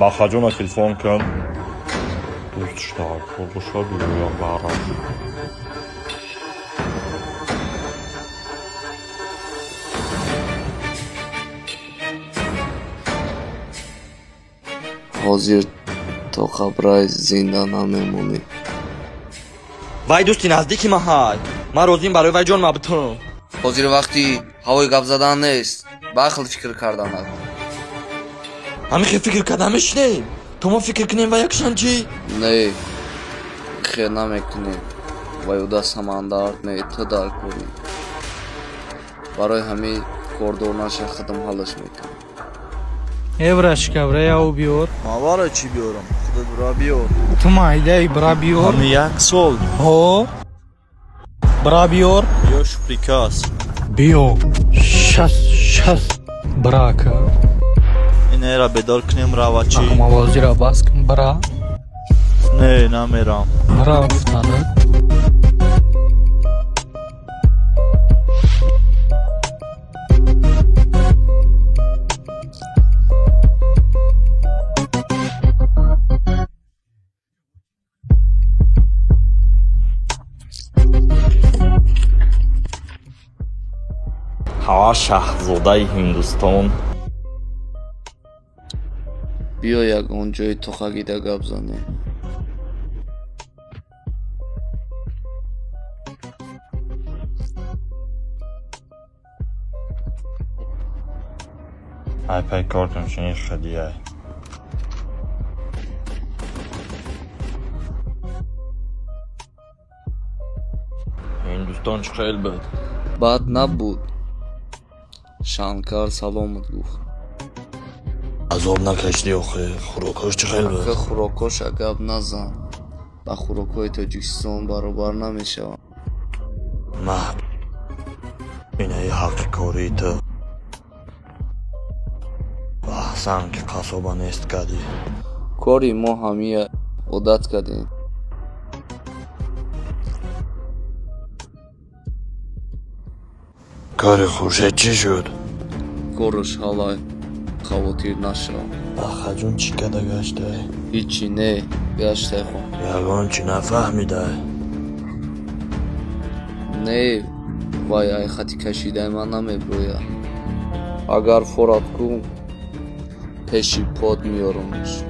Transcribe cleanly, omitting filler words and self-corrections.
خجونا تلفون کن دوست شتار پرگوشا بیرویم برام حاضر تا قبرای زندان هممونی وای دوستی نزدیکی ما های من روزیم برای وای جان مبتم حاضر وقتی هوای گپ زدن نیست بخل فکر کردن هست همین که فکر کردمش نیم تو ما فکر کنیم و یکشن چی؟ نه خیر نمیکنیم وای او دست هماندارد نه تو دار کنیم برای همین کوردوناش خدم حالش میکنیم Evraşka buraya o biyor. Ma var ya çi biyorum. Kuda bura biyor. Tuma idei bra biyor. Hani yak sol. Ho. Bra biyor. Još prikaz. Bio. Şas. Braka. Ine ra bedar knem ravaçi. Ama vazira baskın bra. Ne nameram. Bra guftanı. هوا شاهزاده هندوستان بیا یک اونجای تخگیده گپ زنیم ای پی کارتون چنین خدیه هندوستان چه خیلی بد بد نبود شانکار سلامت گفت عذاب نکشتی آخه خوراکاش چه خیلی بد خوراکاش گپ نزن با خوراکای تاجیکستان برابر نمیشه نه اینه یه حق کاری تو احسن که قصابه نیست کردی کاری ما همیه عادت کردیم کار خورشید چی شد؟ کارش حالا خواتیر نشد خجون چی کده گشته؟ هیچی نه گشته خون یگان چی نفهمیده؟ نه وای ای خطی کشیده من نمیبروید اگر فراد کن پیشی پاد میارمش